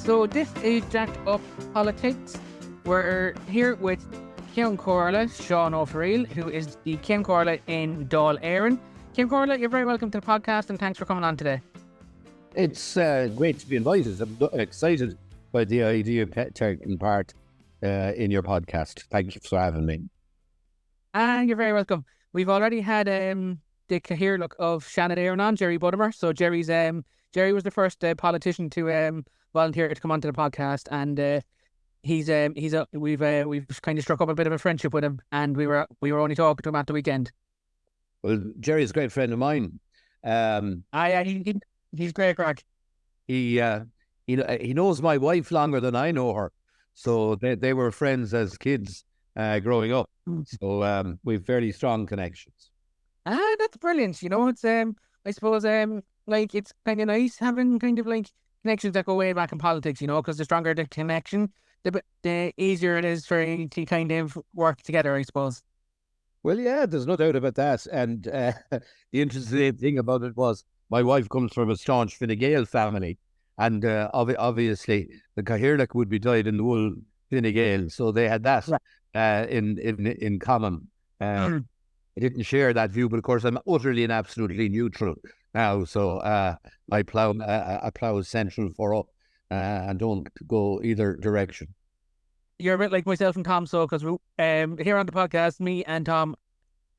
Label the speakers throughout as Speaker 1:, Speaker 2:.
Speaker 1: So this is Jacked Up Politics. We're here with Ceann Comhairle, Ceann Comhairle, who is the Ceann Comhairle in Dáil Éireann. Ceann Comhairle, you're very welcome to the podcast and thanks for coming on today.
Speaker 2: It's great to be invited. I'm excited by the idea of taking part in your podcast. Thank you for having me.
Speaker 1: You're very welcome. We've already had the Comhairle of Ceann Éireann on, Jerry Buttimer. So Jerry was the first politician to volunteer to come onto the podcast, and we've kind of struck up a bit of a friendship with him, and we were only talking to him at the weekend.
Speaker 2: Well, Jerry's a great friend of mine.
Speaker 1: He's great crack.
Speaker 2: He knows my wife longer than I know her, so they were friends as kids growing up. So we've very strong connections.
Speaker 1: That's brilliant. You know, it's I suppose like it's kind of nice having kind of like connections that go way back in politics. You know, because the stronger the connection, the easier it is for you to kind of work together, I suppose.
Speaker 2: Well, yeah, there's no doubt about that. And the interesting thing about it was my wife comes from a staunch Fine Gael family, and obviously the Comhairle would be dyed in the wool Fine Gael, so they had that in common. I didn't share that view, but of course I'm utterly and absolutely neutral now. So I plough central for up and don't go either direction.
Speaker 1: You're a bit like myself and Tom, so because here on the podcast, me and Tom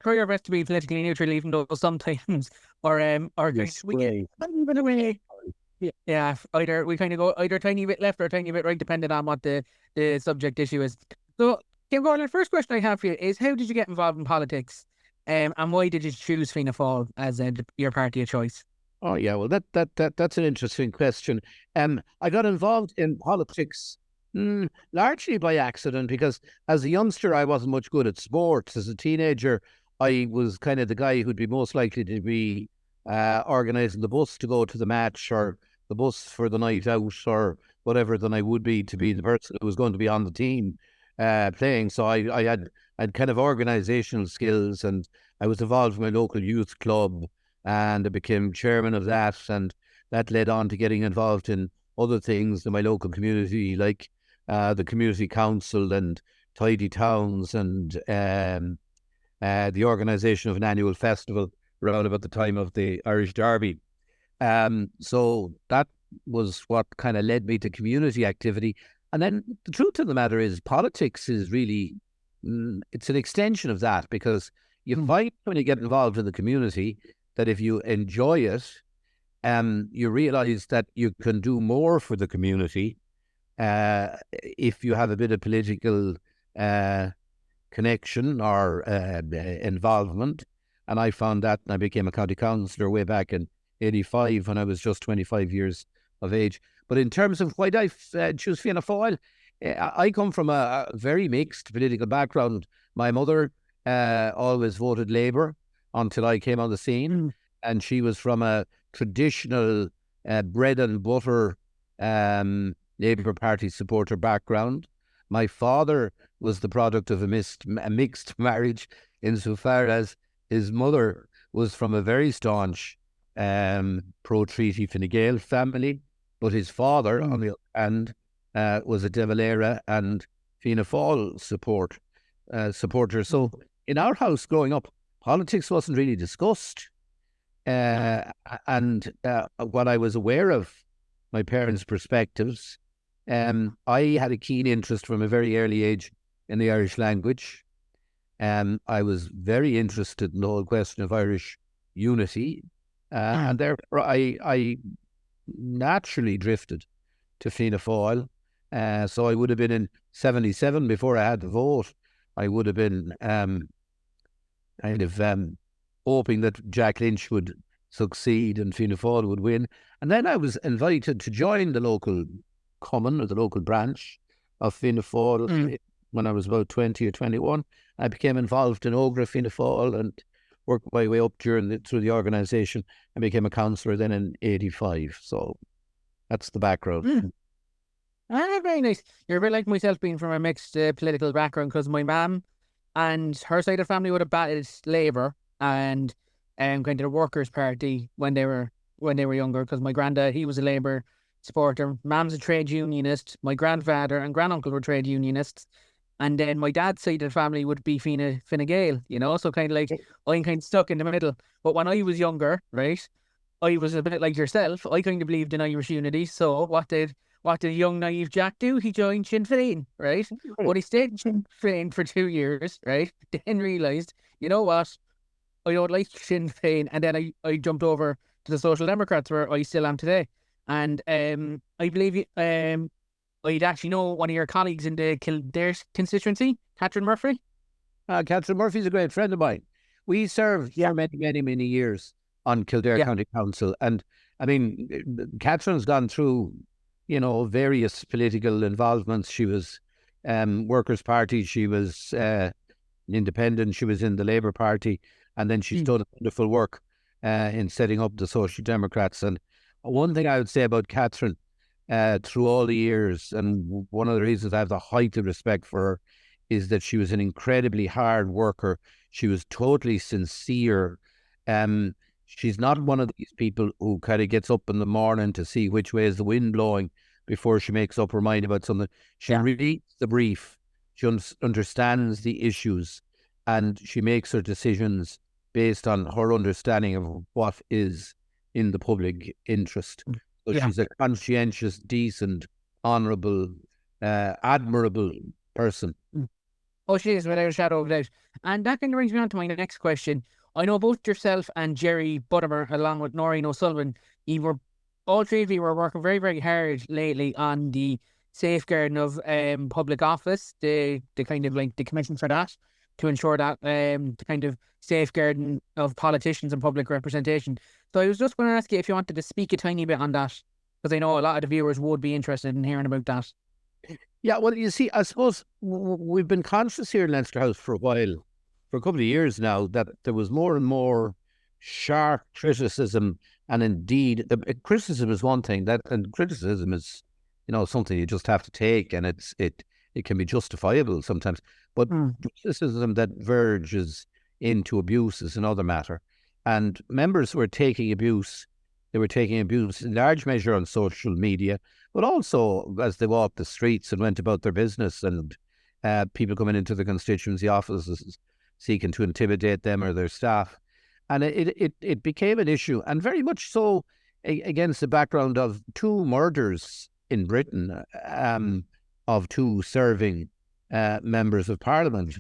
Speaker 1: try our best to be politically neutral, even though sometimes we get a bit away. Yeah, either we kind of go either a tiny bit left or a tiny bit right, depending on what the subject issue is. So, Comhairle, the first question I have for you is, how did you get involved in politics, and why did you choose Fianna Fáil as your party of choice?
Speaker 2: Oh yeah, well that's an interesting question. I got involved in politics largely by accident, because as a youngster I wasn't much good at sports. As a teenager, I was kind of the guy who'd be most likely to be organising the bus to go to the match, or the bus for the night out, or whatever, than I would be to be the person who was going to be on the team playing. So I had kind of organisational skills, and I was involved with my local youth club, and I became chairman of that, and that led on to getting involved in other things in my local community, like the community council and tidy towns, and the organisation of an annual festival around about the time of the Irish Derby. So that was what kind of led me to community activity. And then the truth of the matter is, politics is really, it's an extension of that, because you find when you get involved in the community that if you enjoy it, you realise that you can do more for the community if you have a bit of political connection or involvement. And I found that, and I became a county councillor way back in 85 when I was just 25 years of age. But in terms of why I choose Fianna Fáil, I come from a very mixed political background. My mother always voted Labour until I came on the scene, and she was from a traditional bread and butter Labour Party supporter background. My father was the product of a mixed marriage, insofar as his mother was from a very staunch pro-treaty Fine Gael family, but his father, on the other hand, was a De Valera and Fianna Fáil supporter. So in our house growing up, politics wasn't really discussed. And what I was aware of, my parents' perspectives, I had a keen interest from a very early age in the Irish language. I was very interested in the whole question of Irish unity. And therefore I naturally drifted to Fianna Fáil. So I would have been in 77 before I had to vote. I would have been hoping that Jack Lynch would succeed and Fianna Fáil would win. And then I was invited to join the local common, or the local branch of Fianna Fáil when I was about 20 or 21. I became involved in Ógra Fianna Fáil and worked my way up through the organisation, and became a councillor then in 85. So that's the background.
Speaker 1: Very nice. You're a bit like myself, being from a mixed political background, because my mum and her side of the family would have batted Labour and kind of the Workers' Party when they were younger, because my granddad, he was a Labour supporter. Mom's a trade unionist. My grandfather and granduncle were trade unionists. And then my dad's side of the family would be Fine Gael, you know, so kind of like I'm kind of stuck in the middle. But when I was younger, right, I was a bit like yourself. I kind of believed in Irish unity. So what did young naive Jack do? He joined Sinn Féin, right? But he stayed in Sinn Féin for 2 years, right? Then realised, you know what? I don't like Sinn Féin, and then I jumped over to the Social Democrats, where I still am today. And I believe I'd actually know one of your colleagues in the Kildare constituency, Catherine Murphy.
Speaker 2: Catherine Murphy's a great friend of mine. We served for many, many, many years on Kildare County Council. And I mean, Catherine's gone through, you know, various political involvements. She was Workers' Party, she was independent, she was in the Labour Party, and then she's done wonderful work in setting up the Social Democrats. And one thing I would say about Catherine through all the years, and one of the reasons I have the height of respect for her, is that she was an incredibly hard worker. She was totally sincere. She's not one of these people who kind of gets up in the morning to see which way is the wind blowing before she makes up her mind about something. She reads the brief. She understands the issues, and she makes her decisions based on her understanding of what is in the public interest. So she's a conscientious, decent, honourable, admirable person.
Speaker 1: Oh, she is, without a shadow of a doubt. And that kind of brings me on to my next question. I know both yourself and Jerry Buttimer, along with Noreen O'Sullivan, all three of you were working very, very hard lately on the safeguarding of public office, the kind of like the commission for that, to ensure that the kind of safeguarding of politicians and public representation. So I was just going to ask you if you wanted to speak a tiny bit on that, because I know a lot of the viewers would be interested in hearing about that.
Speaker 2: Yeah, well, you see, I suppose we've been conscious here in Leinster House for a while, for a couple of years now, that there was more and more sharp criticism. And indeed, criticism is one thing, and criticism is, you know, something you just have to take, and it can be justifiable sometimes. But criticism that verges into abuse is another matter. And members were taking abuse. They were taking abuse in large measure on social media, but also as they walked the streets and went about their business, and people coming into the constituency offices seeking to intimidate them or their staff. And it became an issue, and very much so against the background of two murders in Britain of two serving members of Parliament.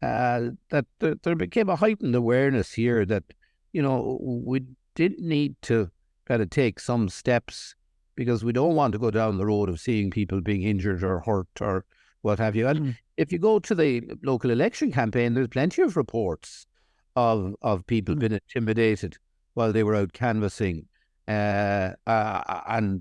Speaker 2: That there became a heightened awareness here that, you know, we did need to kind of take some steps, because we don't want to go down the road of seeing people being injured or hurt or what have you. And if you go to the local election campaign, there's plenty of reports of people being intimidated while they were out canvassing, and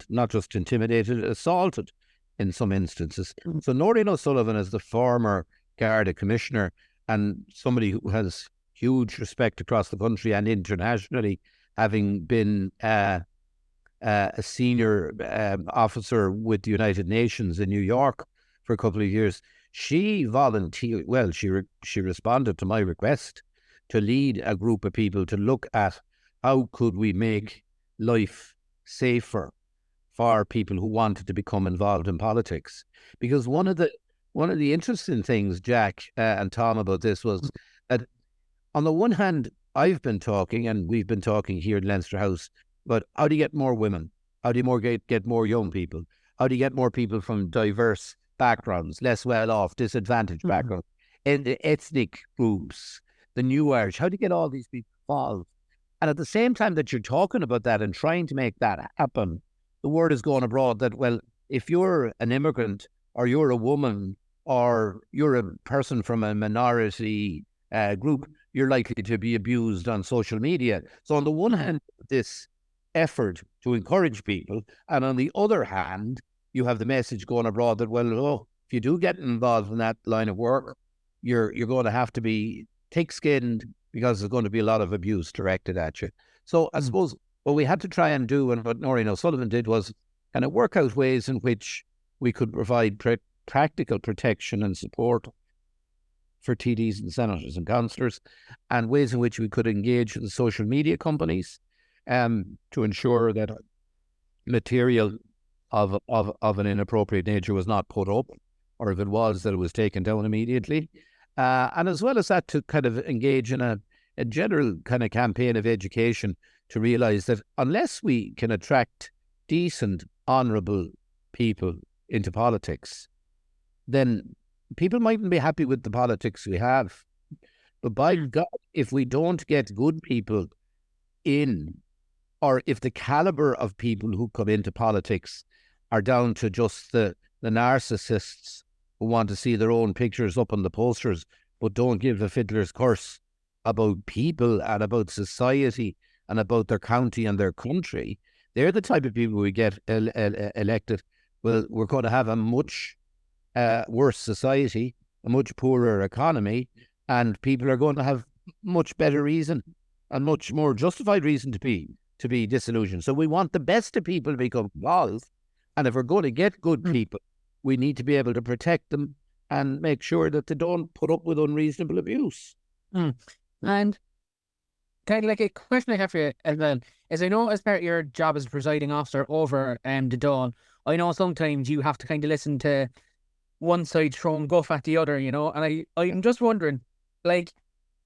Speaker 2: not just intimidated, assaulted in some instances. So Noreen O'Sullivan, as the former Garda Commissioner and somebody who has huge respect across the country and internationally, having been a senior officer with the United Nations in New York for a couple of years, she volunteered. Well, she responded to my request to lead a group of people to look at how could we make life safer for people who wanted to become involved in politics. Because one of the interesting things, Jack and Tom, about this was that on the one hand, I've been talking, and we've been talking here in Leinster House, about how do you get more women? How do you get more young people? How do you get more people from diverse backgrounds, less well-off, disadvantaged backgrounds, and the ethnic groups, the new Irish? How do you get all these people involved? And at the same time that you're talking about that and trying to make that happen, the word is going abroad that, well, if you're an immigrant, or you're a woman, or you're a person from a minority group, you're likely to be abused on social media. So on the one hand, this effort to encourage people, and on the other hand, you have the message going abroad that, well, if you do get involved in that line of work, you're going to have to be thick-skinned, because there's going to be a lot of abuse directed at you. So I suppose what we had to try and do, and what Noreen O'Sullivan did, was kind of work out ways in which we could provide practical protection and support for TDs and senators and councillors, and ways in which we could engage with the social media companies to ensure that material of an inappropriate nature was not put up, or if it was, that it was taken down immediately. And as well as that, to kind of engage in a general kind of campaign of education to realise that unless we can attract decent, honourable people into politics, then people mightn't be happy with the politics we have. But by God, if we don't get good people in, or if the calibre of people who come into politics are down to just the narcissists who want to see their own pictures up on the posters, but don't give a fiddler's curse about people and about society and about their county and their country, they're the type of people we get elected. Well, we're going to have a much worse society, a much poorer economy, and people are going to have much better reason and much more justified reason to be disillusioned. So we want the best of people to become involved, and if we're going to get good people, we need to be able to protect them and make sure that they don't put up with unreasonable abuse.
Speaker 1: And kind of like a question I have for you as well is, I know as part of your job as presiding officer over the Dáil, I know sometimes you have to kind of listen to one side throwing guff at the other, you know, and I'm just wondering, like,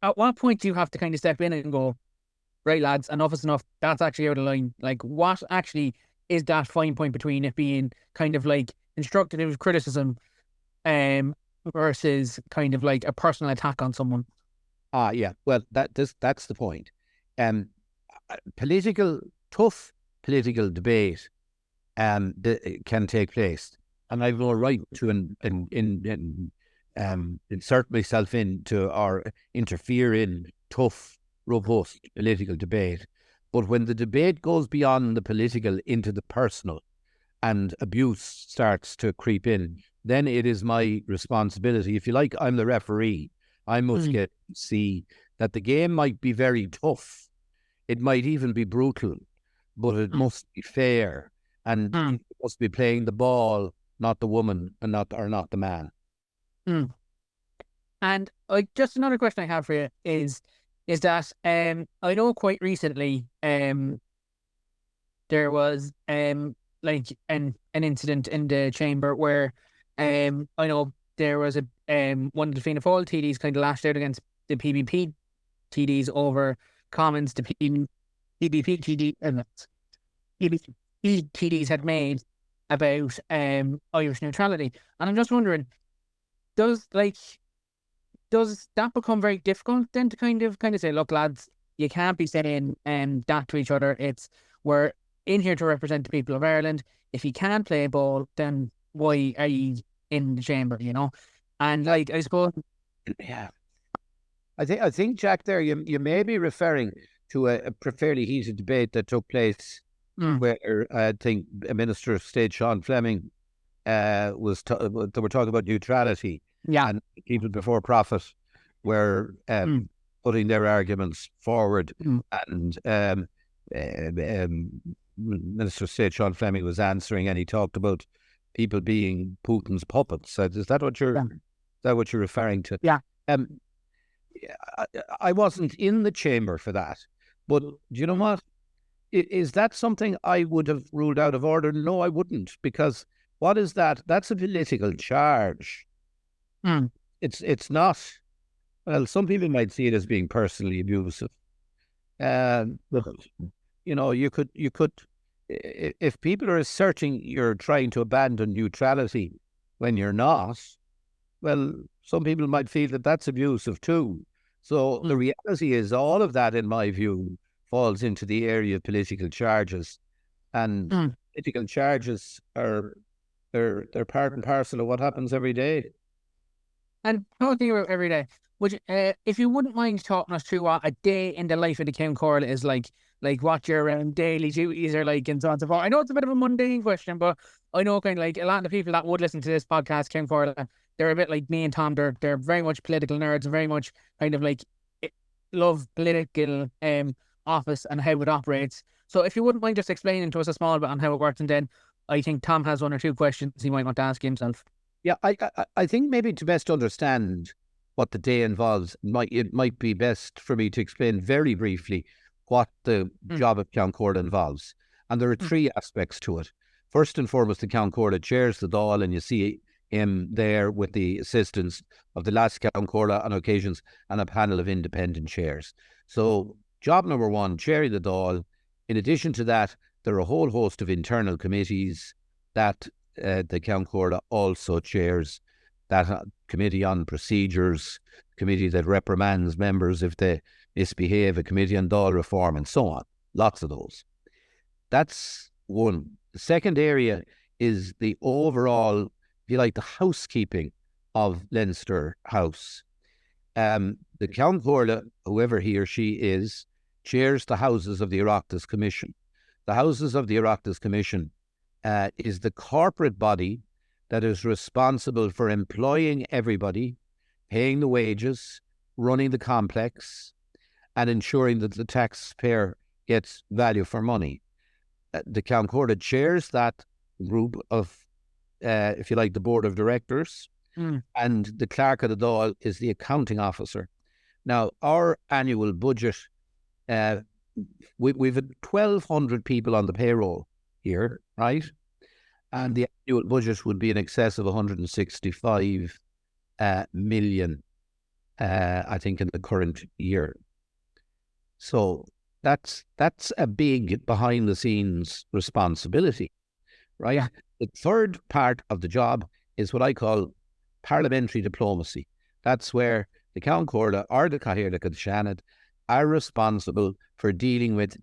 Speaker 1: at what point do you have to kind of step in and go, right, lads, enough is enough, that's actually out of line? Like, what actually is that fine point between it being kind of like constructive criticism versus kind of like a personal attack on someone?
Speaker 2: Yeah, well, that's the point. Tough political debate can take place, and I've no right to insert myself into or interfere in tough, robust political debate. But when the debate goes beyond the political into the personal, and abuse starts to creep in, then it is my responsibility. If you like, I'm the referee. I must get to see that the game might be very tough. It might even be brutal, but it must be fair, and it must be playing the ball, not the woman, and not the man.
Speaker 1: And just another question I have for you is that I know quite recently there was like an incident in the chamber where I know there was one of the Fianna Fáil TDs kind of lashed out against the PBP TDs over comments the PBP TDs had made about Irish neutrality. And I'm just wondering, does that become very difficult then to kind of say, look, lads, you can't be saying that to each other. We're in here to represent the people of Ireland. If you can't play ball, then why are you in the chamber, you know? And like, I suppose,
Speaker 2: yeah, I think Jack, there you may be referring to a fairly heated debate that took place where I think Minister of State Sean Fleming they were talking about neutrality, and people before profit were putting their arguments forward, and Minister of State Sean Fleming was answering, and he talked about people being Putin's puppets. Is that what you're referring to?
Speaker 1: Yeah.
Speaker 2: I wasn't in the chamber for that, but do you know what? Is that something I would have ruled out of order? No, I wouldn't, because what is that? That's a political charge. It's not. Well, some people might see it as being personally abusive. But you know, you could, if people are asserting you're trying to abandon neutrality when you're not, well, some people might feel that that's abusive too. So the reality is, all of that, in my view, falls into the area of political charges, and political charges are they're part and parcel of what happens every day.
Speaker 1: And talking about every day, which if you wouldn't mind talking us through what a day in the life of the Ceann Comhairle is like what your daily duties are like, and so on and so forth. I know it's a bit of a mundane question, but I know kind of like a lot of the people that would listen to this podcast, Ceann Comhairle, they're a bit like me and Tom. They're very much political nerds, and very much kind of like love political office and how it operates. So if you wouldn't mind just explaining to us a small bit on how it works, and then I think Tom has one or two questions he might want to ask himself.
Speaker 2: Yeah, I think maybe to best understand what the day involves, it might be best for me to explain very briefly what the job of Ceann Comhairle involves. And there are three aspects to it. first and foremost, the Ceann Comhairle chairs the Dáil, and you see him there with the assistance of the last Ceann Comhairle on occasions and a panel of independent chairs. So job number one, chairing the Dáil. In addition to that, there are a whole host of internal committees that the Ceann Comhairle also chairs. That committee on procedures, committee that reprimands members if they misbehave, a committee on Dáil reform, and so on. Lots of those. That's one. The second area is the overall, if you like, the housekeeping of Leinster House. The Ceann Comhairle, whoever he or she is, chairs the Houses of the Oireachtas Commission. The Houses of the Oireachtas Commission is the corporate body that is responsible for employing everybody, paying the wages, running the complex, and ensuring that the taxpayer gets value for money. The Ceann Comhairle chairs that group of, if you like, the board of directors, and the clerk of the Dáil is the accounting officer. Now, our annual budget, we've had 1,200 people on the payroll here, right? And the annual budget would be in excess of 165 million, I think, in the current year. So that's a big behind-the-scenes responsibility, right? Yeah. The third part of the job is what I call parliamentary diplomacy. That's where the Ceann Comhairle or the Cathaoirleach of the Seanad are responsible for dealing with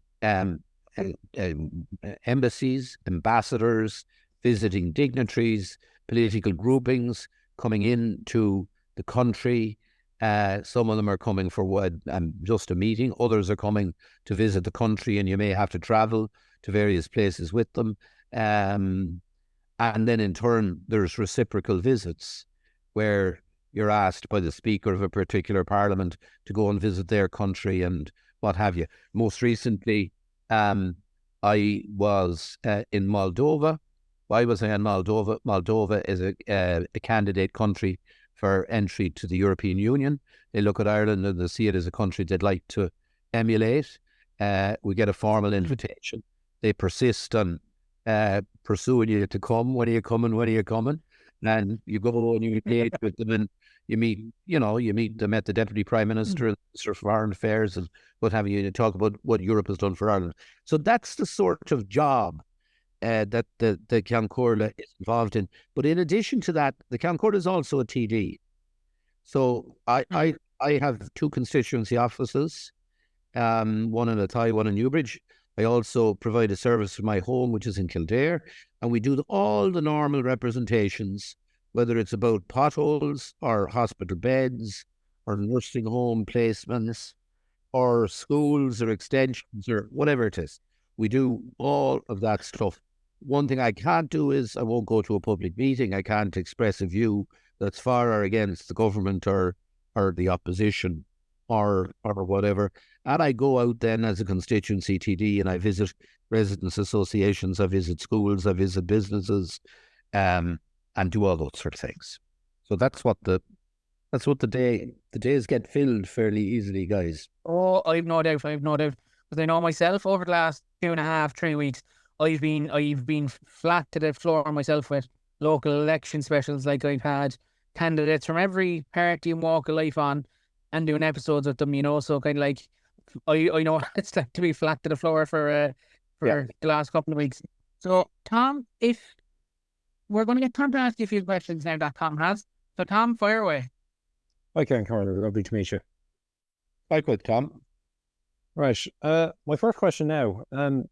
Speaker 2: embassies, ambassadors, visiting dignitaries, political groupings coming into the country. Some of them are coming for just a meeting. Others are coming to visit the country, and you may have to travel to various places with them. And then in turn, there's reciprocal visits where you're asked by the Speaker of a particular Parliament to go and visit their country and what have you. Most recently, I was in Moldova. Why was I in Moldova? Moldova is a candidate country for entry to the European Union. They look at Ireland and they see it as a country they'd like to emulate. We get a formal invitation. They persist on pursuing you to come. When are you coming? When are you coming? And you go and you engage with them, and you meet them at the Deputy Prime Minister and Minister for Foreign Affairs and what have you, and you talk about what Europe has done for Ireland. So that's the sort of job that the Ceann Comhairle is involved in. But in addition to that, the Ceann Comhairle is also a TD. So I have two constituency offices, one in Athy, one in Newbridge. I also provide a service for my home, which is in Kildare, and we do all the normal representations, whether it's about potholes or hospital beds or nursing home placements or schools or extensions or whatever it is. We do all of that stuff. One thing I can't do is I won't go to a public meeting. I can't express a view that's for or against the government or the opposition or whatever. And I go out then as a constituency TD and I visit residents' associations, I visit schools, I visit businesses, and do all those sort of things. So that's what the days get filled fairly easily, guys.
Speaker 1: Oh, I've no doubt. Because I know myself over the last 2.5, 3 weeks, I've been flat to the floor myself with local election specials. Like, I've had candidates from every party and walk of life on and doing episodes with them, so kind of like I know what it's like to be flat to the floor for the last couple of weeks. So Tom, if we're going to get Tom to ask you a few questions now that Tom has. So Tom, fire away.
Speaker 3: Hi, Ceann Comhairle. Lovely to meet you.
Speaker 2: Likewise, Tom.
Speaker 3: Right. My first question now,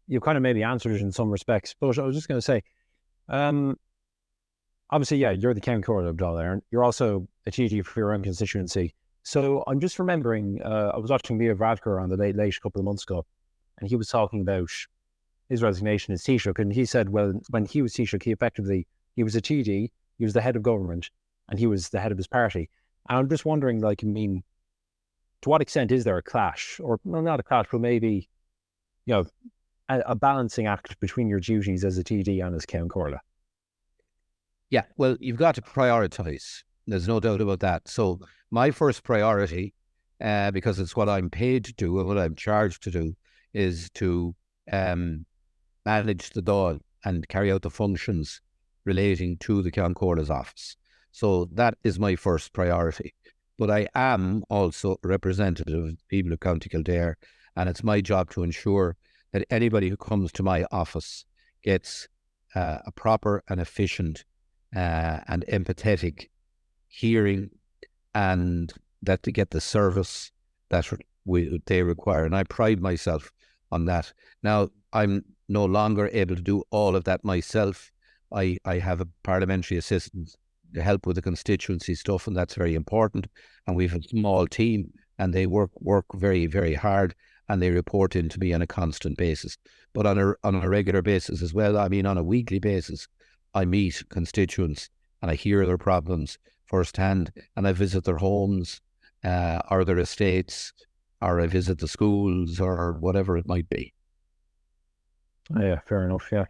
Speaker 3: you kind of maybe answered it in some respects, but I was just going to say, obviously, yeah, you're the Ceann Comhairle of Dáil Éireann. You're also a TD for your own constituency. So I'm just remembering, I was watching Leo Varadkar on the late a couple of months ago, and he was talking about his resignation as Taoiseach, and he said, well, when he was Taoiseach, he was a TD, he was the head of government, and he was the head of his party. And I'm just wondering, to what extent is there a clash, or well, not a clash, but maybe, a balancing act between your duties as a TD and as Ceann Comhairle?
Speaker 2: Yeah, well, you've got to prioritise. There's no doubt about that. So my first priority, because it's what I'm paid to do and what I'm charged to do, is to manage the Dáil and carry out the functions relating to the Ceann Comhairle's office. So that is my first priority. But I am also a representative of the people of County Kildare, and it's my job to ensure that anybody who comes to my office gets a proper and efficient and empathetic hearing, and that they get the service that they require. And I pride myself on that. Now, I'm no longer able to do all of that myself. I have a parliamentary assistant to help with the constituency stuff, and that's very important. And we have a small team, and they work very, very hard, and they report in to me on a constant basis. But on a regular basis as well, I mean on a weekly basis, I meet constituents and I hear their problems firsthand, and I visit their homes or their estates, or I visit the schools or whatever it might be.
Speaker 3: Yeah, fair enough, yeah.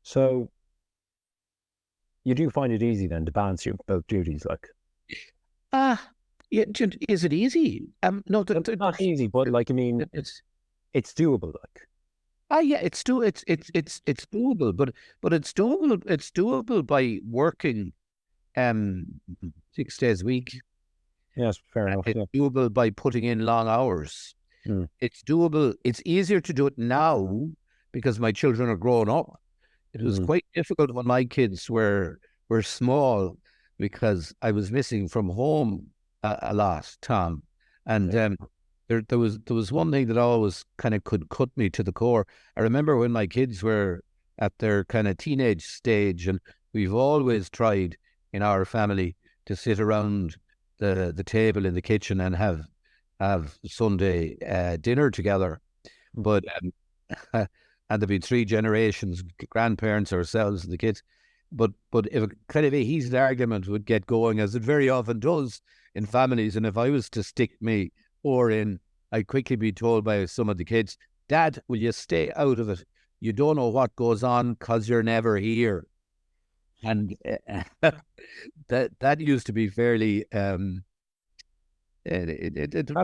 Speaker 3: So you do find it easy then to balance your both duties, like?
Speaker 2: Yeah, is it easy? No,
Speaker 3: not easy, but like, I mean, it's doable, like.
Speaker 2: Yeah, it's doable, but it's doable by working 6 days a week.
Speaker 3: Yes, fair enough.
Speaker 2: It's doable by putting in long hours. It's doable. It's easier to do it now because my children are grown up. It was quite difficult when my kids were small, because I was missing from home a lot, Tom. And there was one thing that always kind of could cut me to the core. I remember when my kids were at their kind of teenage stage, and we've always tried in our family to sit around the table in the kitchen and have Sunday dinner together. But and there'd be 3 generations, grandparents, ourselves, and the kids. But if a kind of a heated argument would get going, as it very often does in families, and if I was to stick me oar in, I'd quickly be told by some of the kids, "Dad, will you stay out of it? You don't know what goes on because you're never here." And that used to be fairly
Speaker 3: that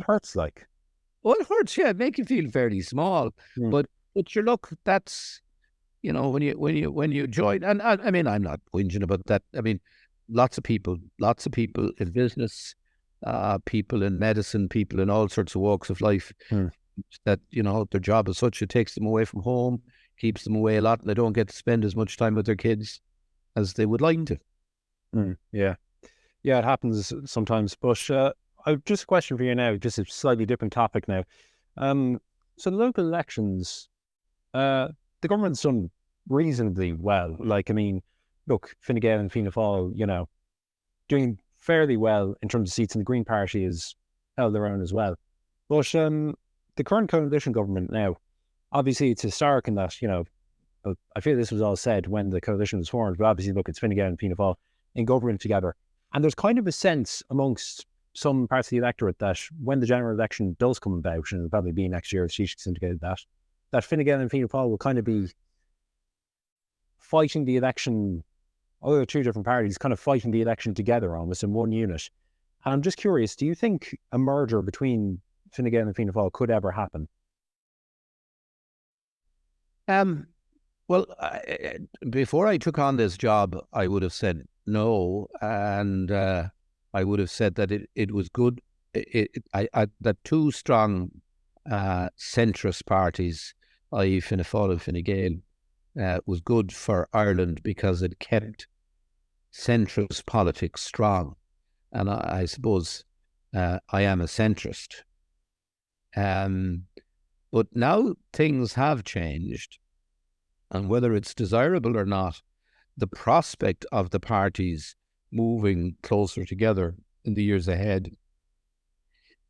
Speaker 3: hurts, like.
Speaker 2: Well, it hurts, yeah. It makes you feel fairly small, but you look, that's, you know, when you join, and I mean, I'm not whinging about that. I mean, lots of people in business, people in medicine, people in all sorts of walks of life, that, you know, their job is such, it takes them away from home, keeps them away a lot, and they don't get to spend as much time with their kids as they would like to.
Speaker 3: Yeah, it happens sometimes. But I've just a question for you now, just a slightly different topic now. So the local elections, the government's done reasonably well. Like, I mean, look, Fine Gael and Fianna Fáil, you know, doing fairly well in terms of seats, and the Green Party has held their own as well. But the current coalition government now, obviously it's historic in that, you know, I feel this was all said when the coalition was formed, but obviously, look, it's Fine Gael and Fianna Fáil in government together. And there's kind of a sense amongst some parts of the electorate that when the general election does come about, and it'll probably be next year, Taoiseach's indicated that Fine Gael and Fianna Fáil will kind of be fighting the election, although 2 different parties, kind of fighting the election together almost in one unit. And I'm just curious, do you think a merger between Fine Gael and Fianna Fáil could ever happen?
Speaker 2: Well, before I took on this job, I would have said no, and I would have said that it was good. That 2 strong centrist parties, i.e. Fianna Fáil and Fine Gael, was good for Ireland because it kept centrist politics strong. And I suppose I am a centrist. But now things have changed. And whether it's desirable or not, the prospect of the parties moving closer together in the years ahead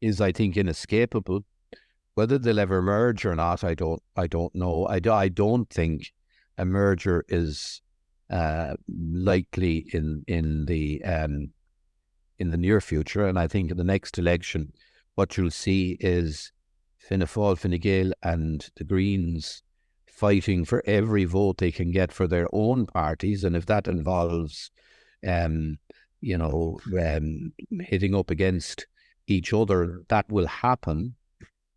Speaker 2: is, I think, inescapable. Whether they'll ever merge or not, I don't know. I don't think a merger is likely in the near future. And I think in the next election, what you'll see is Fianna Fáil, Fine Gael, and the Greens fighting for every vote they can get for their own parties, and if that involves, hitting up against each other, that will happen.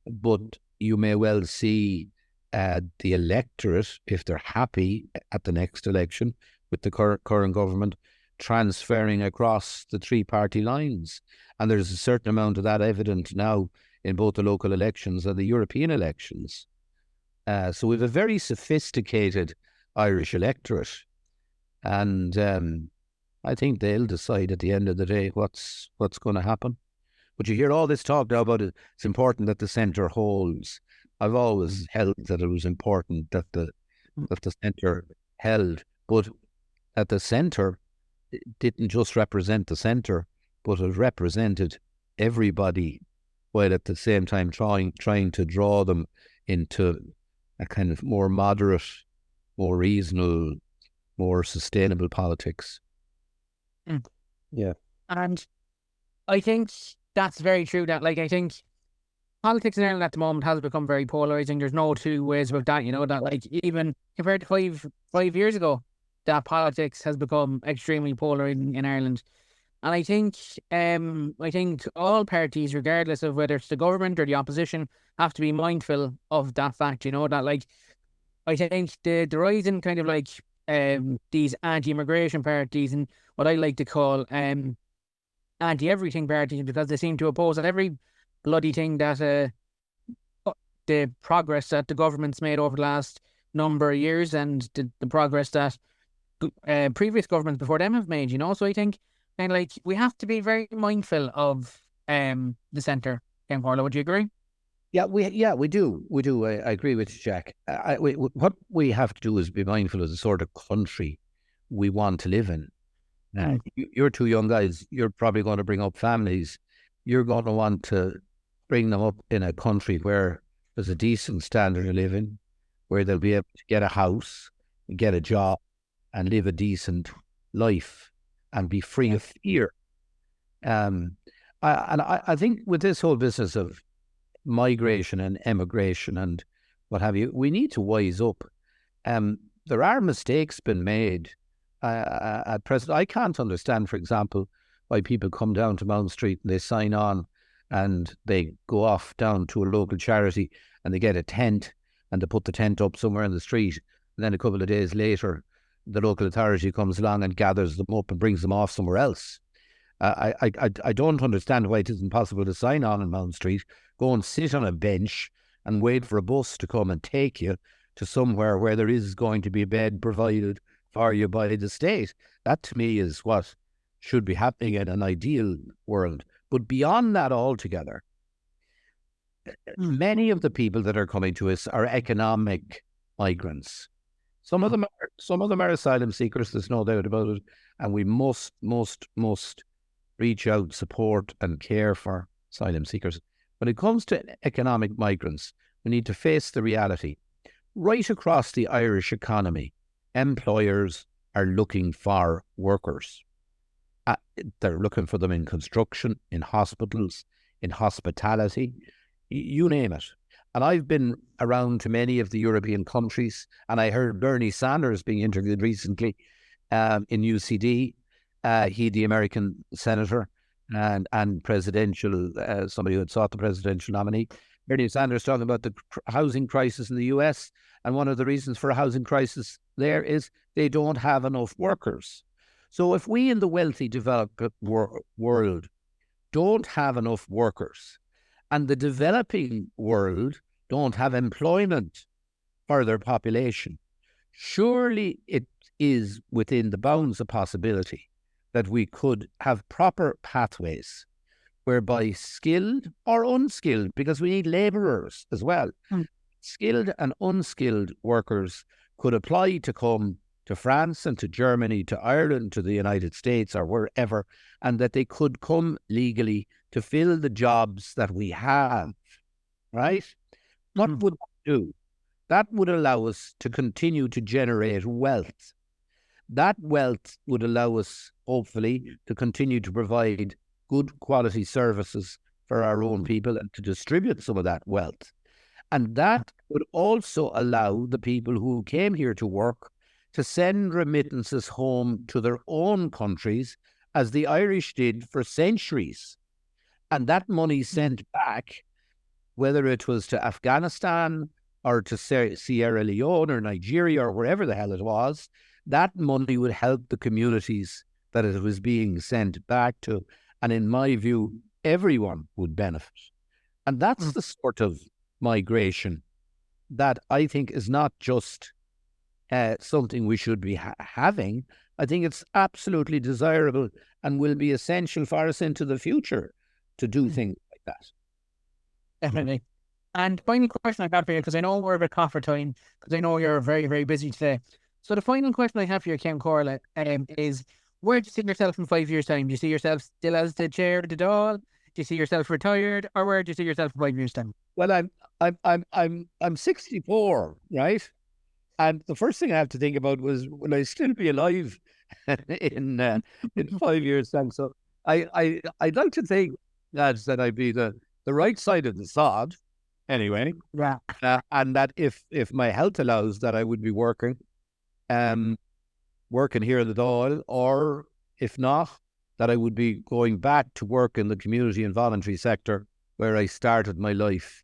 Speaker 2: But you may well see the electorate, if they're happy at the next election with the current government, transferring across the three-party lines. And there's a certain amount of that evident now in both the local elections and the European elections. So we have a very sophisticated Irish electorate. And I think they'll decide at the end of the day what's going to happen. But you hear all this talk now about it. It's important that the centre holds. I've always held that it was important that the centre held, but that the centre didn't just represent the centre, but it represented everybody, while at the same time trying to draw them into a kind of more moderate, more reasonable, more sustainable politics.
Speaker 3: Yeah.
Speaker 1: And I think that's very true. That, like, I think politics in Ireland at the moment has become very polarizing. There's no two ways about that. You know, that, like, even compared to five years ago, that politics has become extremely polarizing in Ireland. And I think all parties, regardless of whether it's the government or the opposition, have to be mindful of that fact. You know, that, like, I think the rise in kind of like these anti-immigration parties and what I like to call anti-everything parties, because they seem to oppose at every bloody thing that the progress that the government's made over the last number of years and the progress that previous governments before them have made, you know. So I think kind of like we have to be very mindful of the centre. Ceann Comhairle, would you agree?
Speaker 2: Yeah, we do. I agree with you, Jack. What we have to do is be mindful of the sort of country we want to live in. You're two young guys. You're probably going to bring up families. You're going to want to bring them up in a country where there's a decent standard of living, where they'll be able to get a house, get a job, and live a decent life and be free of fear. I think with this whole business of migration and emigration and what have you, we need to wise up. There are mistakes been made at present. I can't understand, for example, why people come down to Mount Street and they sign on and they go off down to a local charity and they get a tent and they put the tent up somewhere in the street. And then a couple of days later, the local authority comes along and gathers them up and brings them off somewhere else. I don't understand why it isn't possible to sign on in Mount Street, go and sit on a bench and wait for a bus to come and take you to somewhere where there is going to be a bed provided for you by the state. That to me is what should be happening in an ideal world. But beyond that altogether, many of the people that are coming to us are economic migrants. Some of them are asylum seekers, there's no doubt about it, and we must reach out, support and care for asylum seekers. When it comes to economic migrants, we need to face the reality. Right across the Irish economy, employers are looking for workers. They're looking for them in construction, in hospitals, in hospitality, you name it. And I've been around to many of the European countries, and I heard Bernie Sanders being interviewed recently in UCD. He, the American senator and presidential, somebody who had sought the presidential nominee. Bernie Sanders talking about the housing crisis in the US, and one of the reasons for a housing crisis there is they don't have enough workers. So if we in the wealthy developed world don't have enough workers, and the developing world don't have employment for their population, surely it is within the bounds of possibility that we could have proper pathways whereby skilled or unskilled, because we need labourers as well, skilled and unskilled workers could apply to come to France and to Germany, to Ireland, to the United States or wherever, and that they could come legally to fill the jobs that we have, right? What would that do? That would allow us to continue to generate wealth. That wealth would allow us, hopefully, to continue to provide good quality services for our own people and to distribute some of that wealth. And that would also allow the people who came here to work to send remittances home to their own countries, as the Irish did for centuries. And that money sent back, whether it was to Afghanistan or to Sierra Leone or Nigeria or wherever the hell it was, that money would help the communities that it was being sent back to. And in my view, everyone would benefit. And that's the sort of migration that I think is not just something we should be having. I think it's absolutely desirable and will be essential for us into the future to do things like that.
Speaker 1: Definitely. And final question I got for you, because I know we're a bit off for time, because I know you're very, very busy today. So the final question I have for you, Ceann Comhairle, is where do you see yourself in 5 years' time? Do you see yourself still as the chair of the Dáil? Do you see yourself retired, or where do you see yourself in 5 years' time?
Speaker 2: Well, I'm 64, right? And the first thing I have to think about was, will I still be alive in 5 years' time? So I'd like to think, lads, that I'd be the right side of the sod, anyway.
Speaker 1: Yeah.
Speaker 2: And that if my health allows, that I would be working here in the Dáil, or if not, that I would be going back to work in the community and voluntary sector where I started my life.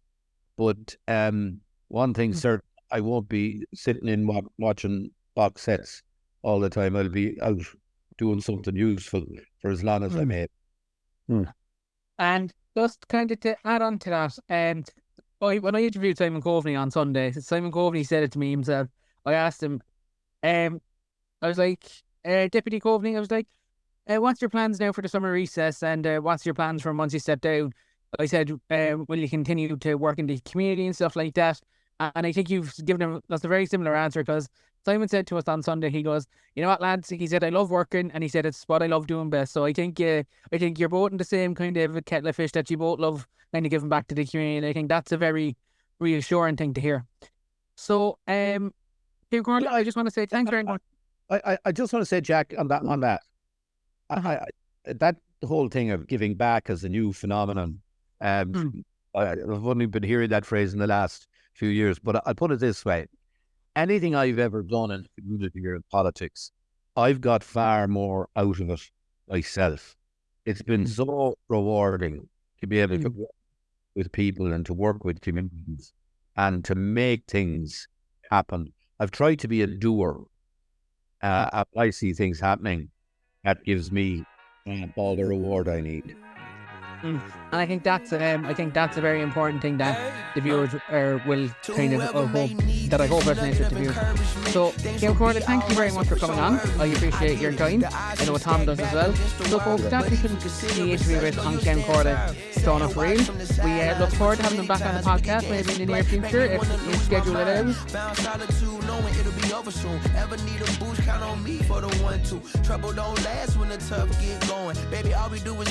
Speaker 2: But one thing certain, I won't be sitting in watching box sets all the time. I'll be out doing something useful for as long as I may.
Speaker 1: And just kind of to add on to that, when I interviewed Simon Coveney on Sunday, Simon Coveney said it to me himself. I asked him, I was like, Deputy Coveney, I was like, what's your plans now for the summer recess, and what's your plans for once you step down? I said, will you continue to work in the community and stuff like that? And I think you've given him, that's a very similar answer, because Simon said to us on Sunday, he goes, you know what, lads, he said, I love working, and he said, it's what I love doing best. So I think you're both in the same kind of kettle of fish, that you both love kind of giving back to the community. And I think that's a very reassuring thing to hear. So, Ceann Comhairle, I just want to say thanks very much.
Speaker 2: I just want to say, Jack, on that, that whole thing of giving back as a new phenomenon, I've only been hearing that phrase in the last few years, but I'll put it this way. Anything I've ever done in community or in politics, I've got far more out of it myself. It's been so rewarding to be able to work with people and to work with communities and to make things happen. I've tried to be a doer. I see things happening. That gives me all the reward I need.
Speaker 1: And I think that's a very important thing that the viewers will kind of hope, that I hope resonates with the viewers. So, Ceann Comhairle, thank you very much for coming on. I appreciate your time. I know Tom does as well. So, folks, that is the interview with on Ceann Comhairle, Stone of Real. We look forward to having them back on the podcast maybe in the near future if you schedule it out. It'll be over soon. Ever need a boost, count on me for the 1-2. Trouble don't last when the tough get going. Baby, all we do is